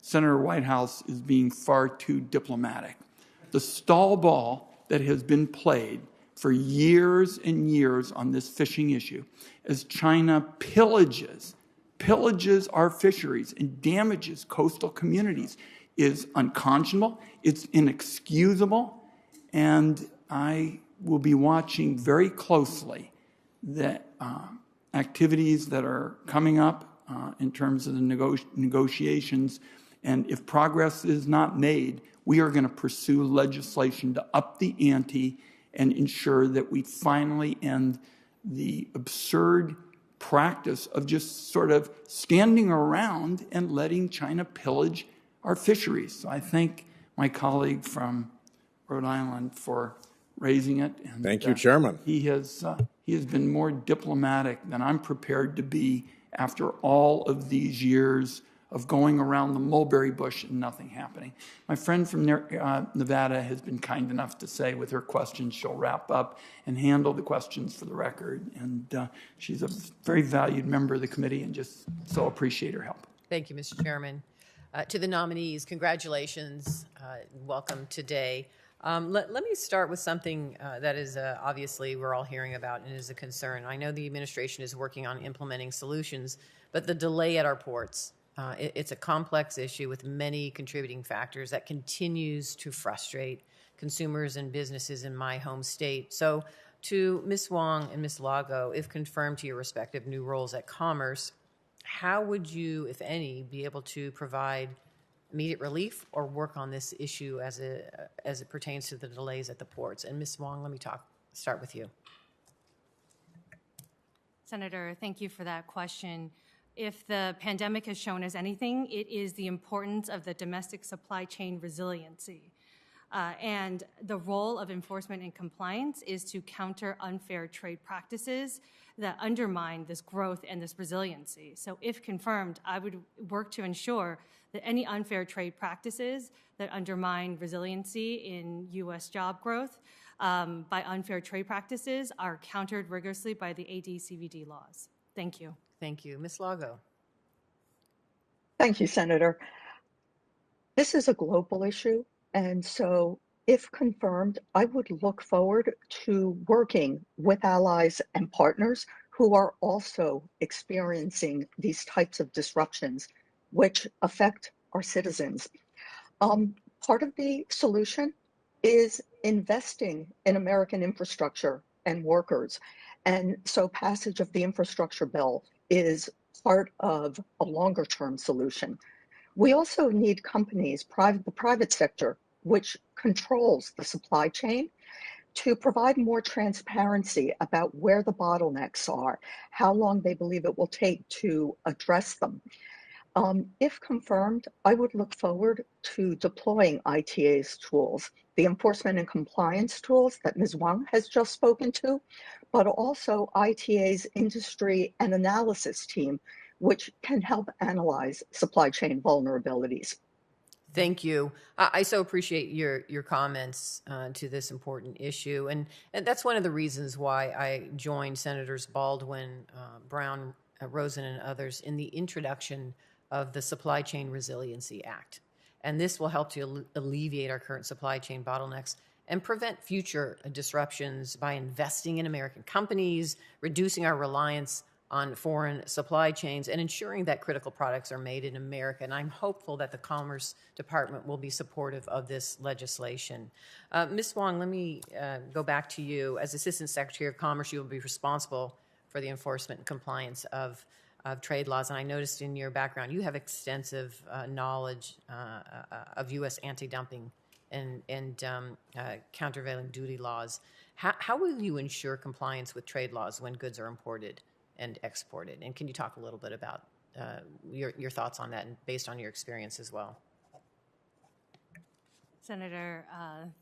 Senator Whitehouse is being far too diplomatic. The stall ball that has been played for years and years on this fishing issue as China pillages our fisheries and damages coastal communities is unconscionable, it's inexcusable, and I will be watching very closely the activities that are coming up in terms of the negotiations. And if progress is not made, we are going to pursue legislation to up the ante and ensure that we finally end the absurd practice of just sort of standing around and letting China pillage our fisheries. So I thank my colleague from Rhode Island for raising it. And, thank you, Chairman. He has been more diplomatic than I'm prepared to be after all of these years of going around the mulberry bush and nothing happening. My friend from Nevada has been kind enough to say with her questions she'll wrap up and handle the questions for the record. And she's a very valued member of the committee and just so appreciate her help. Thank you, Mr. Chairman. To the nominees, congratulations. Welcome today. Let me start with something that is obviously we're all hearing about and is a concern. I know the administration is working on implementing solutions, but the delay at our ports, it's a complex issue with many contributing factors that continues to frustrate consumers and businesses in my home state. So to Ms. Wong and Ms. Lago, if confirmed to your respective new roles at Commerce, how would you, if any, be able to provide immediate relief or work on this issue as it pertains to the delays at the ports? And Ms. Wong, let me start with you. Senator, thank you for that question. If the pandemic has shown us anything, it is the importance of the domestic supply chain resiliency. And the role of enforcement and compliance is to counter unfair trade practices that undermine this growth and this resiliency. So if confirmed, I would work to ensure that any unfair trade practices that undermine resiliency in U.S. job growth by unfair trade practices are countered rigorously by the AD/CVD laws. Thank you. Thank you. Ms. Lago. Thank you, Senator. This is a global issue, and so if confirmed, I would look forward to working with allies and partners who are also experiencing these types of disruptions which affect our citizens. Part of the solution is investing in American infrastructure and workers. And so passage of the infrastructure bill is part of a longer term solution. We also need companies, the private sector, which controls the supply chain, to provide more transparency about where the bottlenecks are, how long they believe it will take to address them. If confirmed, I would look forward to deploying ITA's tools, the enforcement and compliance tools that Ms. Wang has just spoken to, but also ITA's industry and analysis team, which can help analyze supply chain vulnerabilities. Thank you. I so appreciate your comments to this important issue. And that's one of the reasons why I joined Senators Baldwin, Brown, Rosen, and others in the introduction of the Supply Chain Resiliency Act. And this will help to alleviate our current supply chain bottlenecks and prevent future disruptions by investing in American companies, reducing our reliance on foreign supply chains, and ensuring that critical products are made in America. And I'm hopeful that the Commerce Department will be supportive of this legislation. Ms. Wong, let me go back to you. As Assistant Secretary of Commerce, you will be responsible for the enforcement and compliance of trade laws. And I noticed in your background, you have extensive knowledge of U.S. anti-dumping and countervailing duty laws. How will you ensure compliance with trade laws when goods are imported and exported? And can you talk a little bit about your thoughts on that and based on your experience as well? Senator,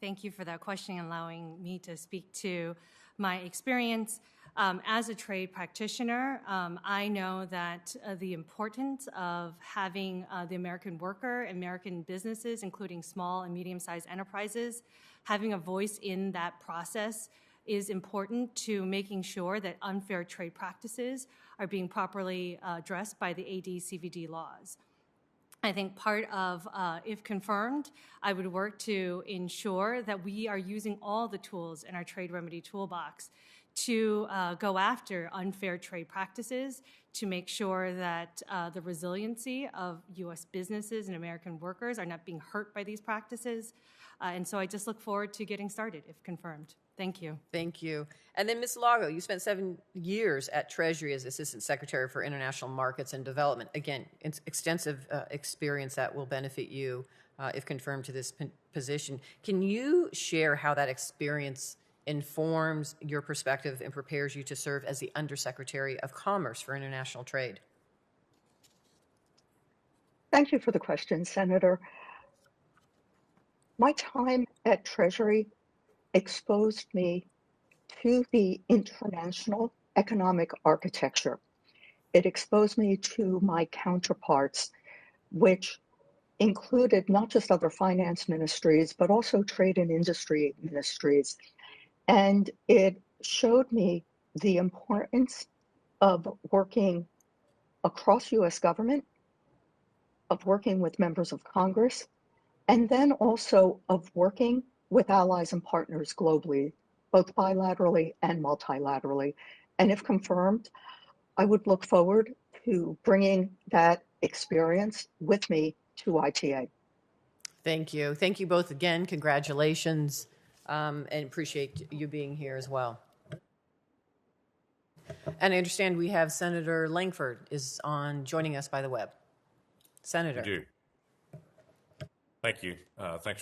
thank you for that question and allowing me to speak to my experience. As a trade practitioner, I know that the importance of having the American worker, American businesses, including small and medium-sized enterprises, having a voice in that process is important to making sure that unfair trade practices are being properly addressed by the AD/CVD laws. I think part of, if confirmed, I would work to ensure that we are using all the tools in our trade remedy toolbox to go after unfair trade practices, to make sure that the resiliency of U.S. businesses and American workers are not being hurt by these practices. And so I just look forward to getting started, if confirmed. Thank you. Thank you. And then, Ms. Lago, you spent 7 years at Treasury as Assistant Secretary for International Markets and Development. Again, it's extensive experience that will benefit you if confirmed to this position. Can you share how that experience informs your perspective and prepares you to serve as the Undersecretary of Commerce for International Trade? Thank you for the question, Senator. My time at Treasury exposed me to the international economic architecture. It exposed me to my counterparts, which included not just other finance ministries, but also trade and industry ministries. And it showed me the importance of working across US government, of working with members of Congress, and then also of working with allies and partners globally, both bilaterally and multilaterally. And if confirmed, I would look forward to bringing that experience with me to ITA. Thank you. Thank you both again. Congratulations, and appreciate you being here as well. And I understand we have Senator Langford is on joining us by the web. Senator. We do. Thank you. Thanks